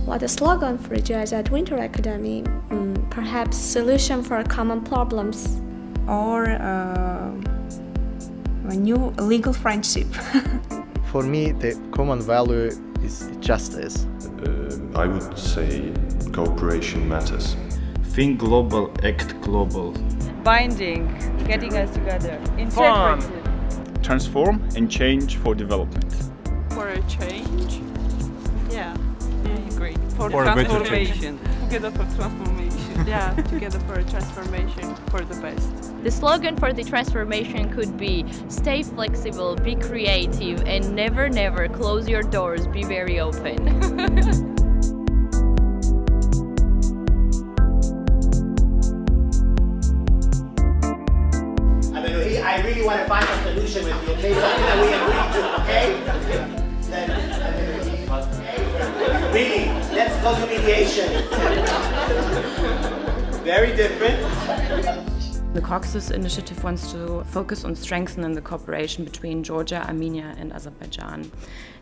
What a slogan for Jazz at Winter Academy. Perhaps solution for common problems. Or a new legal friendship. For me, the common value is justice. I would say cooperation matters. Think global, act global. Binding, getting us together. Fun. Integrated. Transform and change for development. For a change? Yeah, I agree. For transformation. Together for transformation. Yeah, together for a transformation for the best. The slogan for the transformation could be stay flexible, be creative, and never, never close your doors, be very open. I really want to find a solution with you, okay? Something that we agree to, okay? Then, really, let's go to mediation. Very different. The Caucasus Initiative wants to focus on strengthening the cooperation between Georgia, Armenia and Azerbaijan.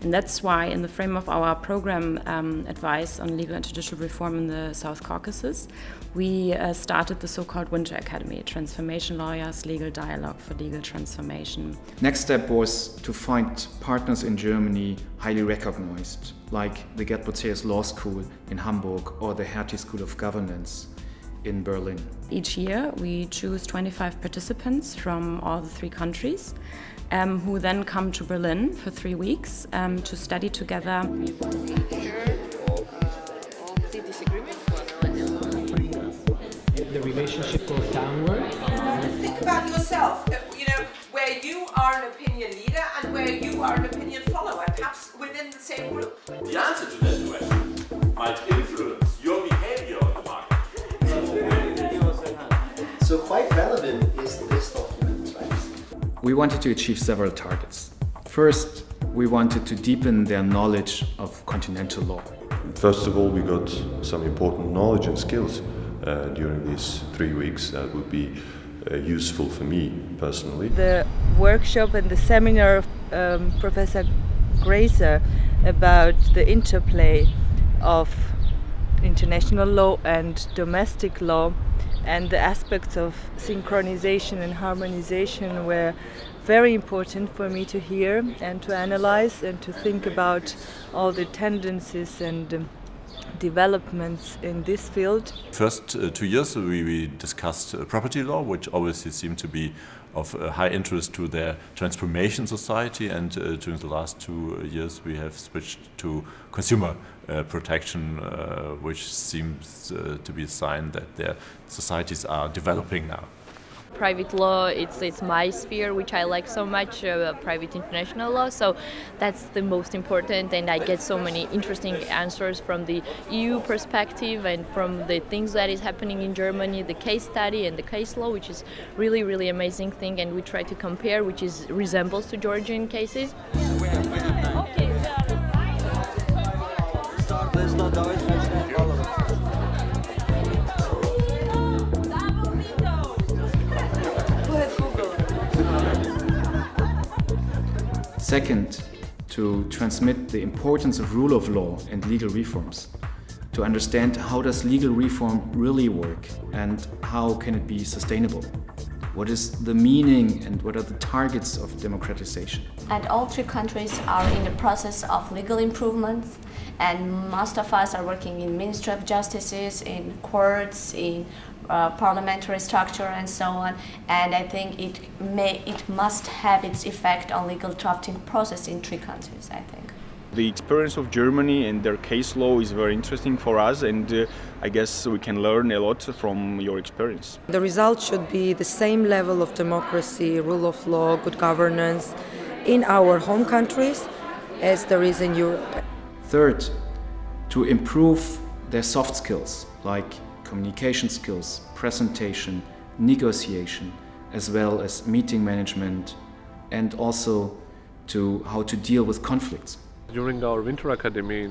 And that's why in the frame of our program Advice on Legal and Judicial Reform in the South Caucasus, we started the so-called Winter Academy, Transformation Lawyers Legal Dialogue for Legal Transformation. Next step was to find partners in Germany highly recognized, like the Gerd Boceas Law School in Hamburg or the Hertie School of Governance in Berlin. Each year we choose 25 participants from all the 3 countries who then come to Berlin for 3 weeks to study together. The relationship goes downward. Think about yourself, where you are an opinion leader and where you are an opinion follower, perhaps within the same group. The answer to that question might influence your behavior on the market. So quite relevant is this document, right? We wanted to achieve several targets. First, we wanted to deepen their knowledge of continental law. First of all, we got some important knowledge and skills during these 3 weeks that would be useful for me personally. The workshop and the seminar of Professor Grazer about the interplay of international law and domestic law and the aspects of synchronization and harmonization were very important for me to hear and to analyze and to think about all the tendencies and developments in this field. First 2 years we discussed property law, which obviously seemed to be of high interest to their transformation society, and during the last 2 years we have switched to consumer protection, which seems to be a sign that their societies are developing now. Private law, it's my sphere, which I like so much, private international law, so that's the most important, and I get so many interesting answers from the EU perspective and from the things that is happening in Germany, the case study and the case law, which is really, really amazing thing, and we try to compare, which is resembles to Georgian cases. Second, to transmit the importance of rule of law and legal reforms, to understand how does legal reform really work and how can it be sustainable. What is the meaning and what are the targets of democratization? And all 3 countries are in the process of legal improvements, and most of us are working in Ministry of Justices, in courts, in parliamentary structure and so on, and I think it must have its effect on legal drafting process in 3 countries, I think. The experience of Germany and their case law is very interesting for us, and I guess we can learn a lot from your experience. The result should be the same level of democracy, rule of law, good governance in our home countries as there is in Europe. Third, to improve their soft skills like communication skills, presentation, negotiation, as well as meeting management, and also to how to deal with conflicts. During our Winter Academy,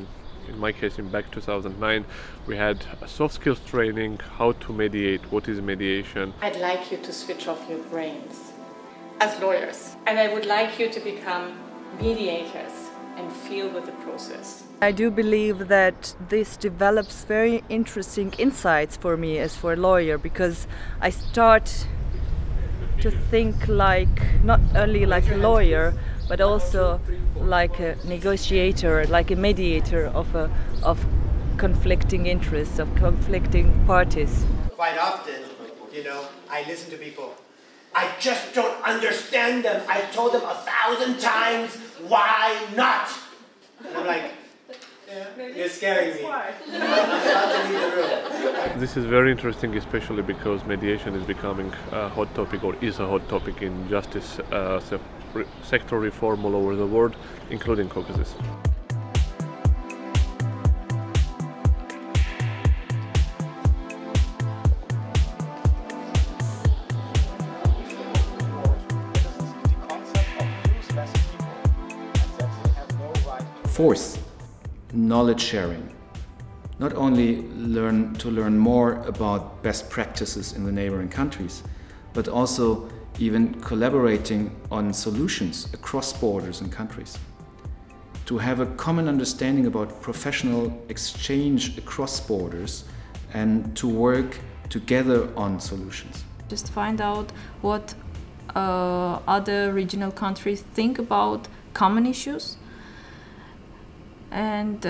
in my case in back 2009, we had a soft skills training, how to mediate, what is mediation. I'd like you to switch off your brains as lawyers, and I would like you to become mediators and feel with the process. I do believe that this develops very interesting insights for me as for a lawyer, because I start to think like not only like a lawyer but also like a negotiator, like a mediator of conflicting interests, of conflicting parties. Quite often, you know, I listen to people. I just don't understand them. I've told them 1,000 times, why not? And I'm like, you're scaring me. I'm about to leave the room. This is very interesting, especially because mediation is becoming a hot topic, or is a hot topic in justice sector reform all over the world, including Caucasus. Fourth, knowledge sharing. Not only learn more about best practices in the neighboring countries, but also even collaborating on solutions across borders and countries. To have a common understanding about professional exchange across borders and to work together on solutions. Just find out what other regional countries think about common issues, and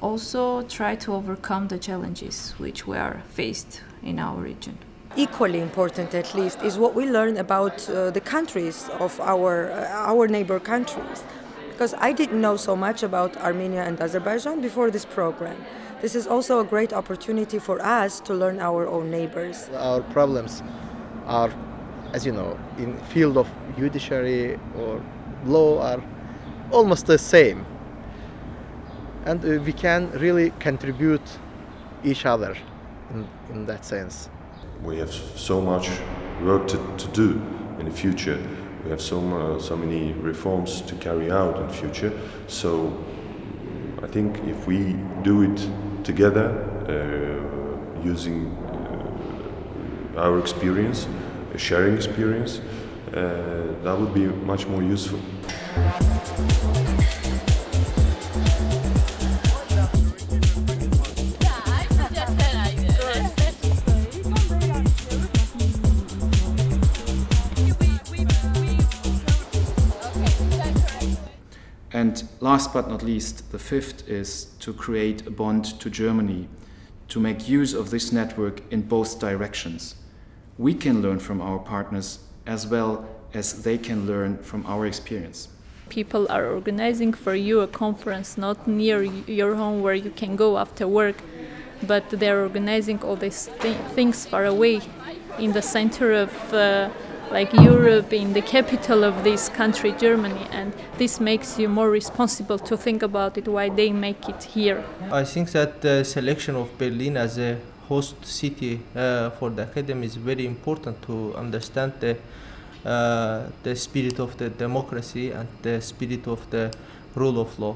also try to overcome the challenges which we are faced in our region. Equally important, at least, is what we learn about the countries of our neighbor countries. Because I didn't know so much about Armenia and Azerbaijan before this program. This is also a great opportunity for us to learn our own neighbors. Our problems are, as you know, in field of judiciary or law are almost the same. And we can really contribute each other in that sense. We have so much work to do in the future. We have so many reforms to carry out in the future. So I think if we do it together, using our experience, sharing experience, that would be much more useful. And last but not least, the fifth is to create a bond to Germany, to make use of this network in both directions. We can learn from our partners as well as they can learn from our experience. People are organizing for you a conference not near your home where you can go after work, but they're organizing all these things far away in the center of like Europe, in the capital of this country, Germany, and this makes you more responsible to think about it, why they make it here. I think that the selection of Berlin as a host city for the academy is very important to understand the spirit of the democracy and the spirit of the rule of law.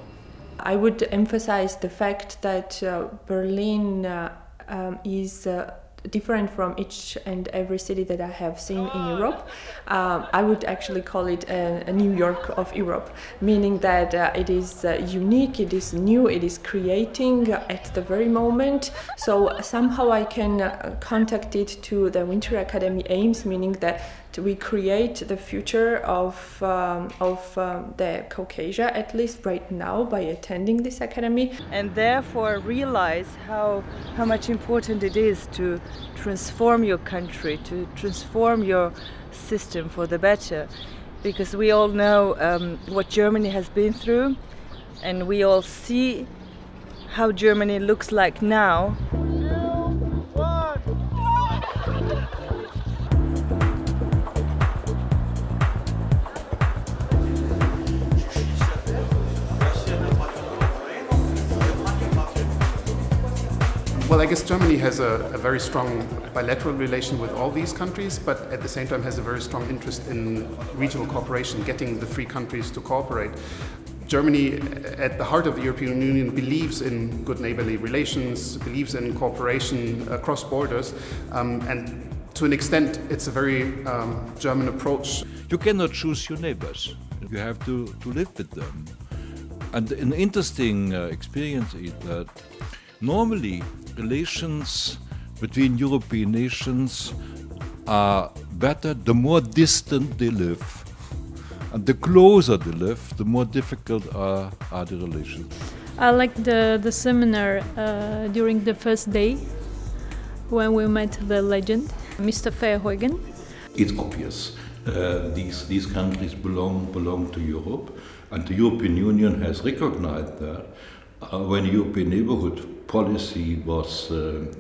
I would emphasize the fact that Berlin is different from each and every city that I have seen in Europe. I would actually call it a New York of Europe, meaning that it is unique, it is new, it is creating at the very moment. So somehow I can contact it to the Winter Academy aims, meaning that we create the future of the Caucasia, at least right now, by attending this academy. And therefore realize how much important it is to transform your country, to transform your system for the better. Because we all know what Germany has been through, and we all see how Germany looks like now. Well, I guess Germany has a very strong bilateral relation with all these countries, but at the same time has a very strong interest in regional cooperation, getting the three countries to cooperate. Germany, at the heart of the European Union, believes in good neighborly relations, believes in cooperation across borders, and to an extent it's a very German approach. You cannot choose your neighbors. You have to live with them. And an interesting experience is that normally relations between European nations are better the more distant they live. And the closer they live, the more difficult are the relations. I liked the seminar during the first day when we met the legend, Mr. Verheugen. It's obvious. These countries belong to Europe, and the European Union has recognized that when European neighborhood policy was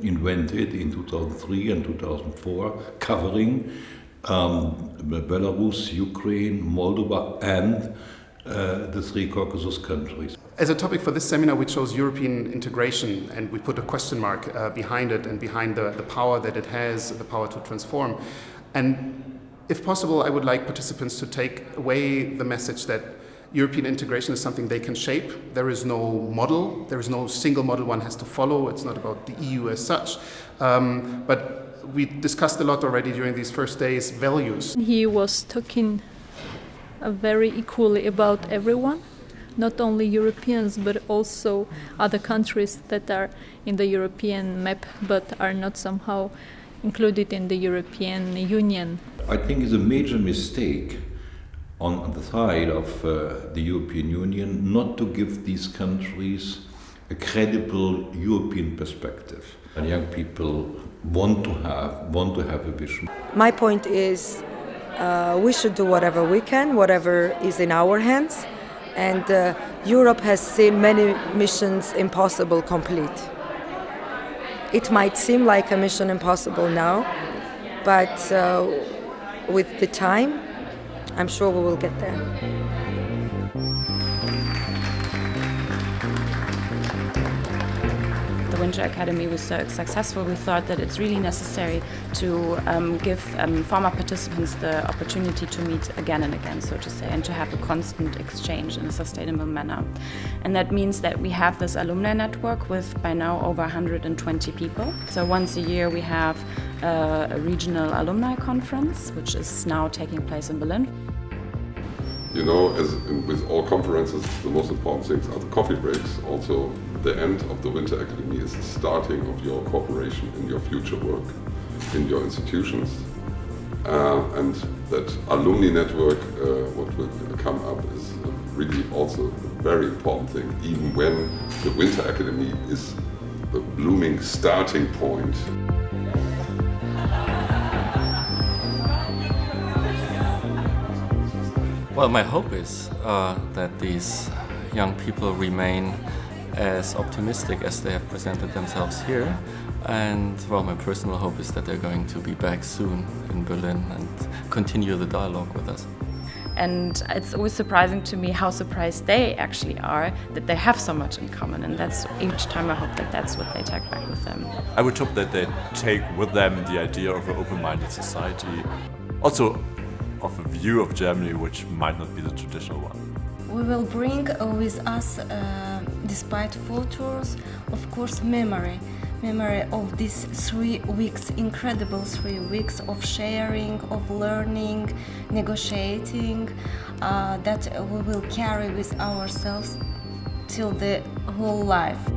invented in 2003 and 2004, covering Belarus, Ukraine, Moldova, and the three Caucasus countries. As a topic for this seminar, we chose European integration, and we put a question mark behind it and behind the power that it has, the power to transform. And if possible, I would like participants to take away the message that European integration is something they can shape. There is no model, there is no single model one has to follow. It's not about the EU as such. But we discussed a lot already during these first days, values. He was talking very equally about everyone, not only Europeans, but also other countries that are in the European map, but are not somehow included in the European Union. I think it's a major mistake on the side of the European Union not to give these countries a credible European perspective. And young people want to have a vision. My point is we should do whatever we can, whatever is in our hands, and Europe has seen many missions impossible complete. It might seem like a mission impossible now, but with the time, I'm sure we will get there. The Winter Academy was so successful, we thought that it's really necessary to give former participants the opportunity to meet again and again, so to say, and to have a constant exchange in a sustainable manner. And that means that we have this alumni network with by now over 120 people. So once a year we have a regional alumni conference, which is now taking place in Berlin. You know, as with all conferences, the most important things are the coffee breaks. Also, the end of the Winter Academy is the starting of your cooperation in your future work, in your institutions. And that alumni network, what will come up, is really also a very important thing, even when the Winter Academy is the blooming starting point. Well, my hope is that these young people remain as optimistic as they have presented themselves here. And well, my personal hope is that they're going to be back soon in Berlin and continue the dialogue with us. And it's always surprising to me how surprised they actually are that they have so much in common. And that's each time I hope that that's what they take back with them. I would hope that they take with them the idea of an open-minded society. Also, of a view of Germany which might not be the traditional one. We will bring with us, despite photos, of course, memory of these 3 weeks, incredible 3 weeks of sharing, of learning, negotiating, that we will carry with ourselves till the whole life.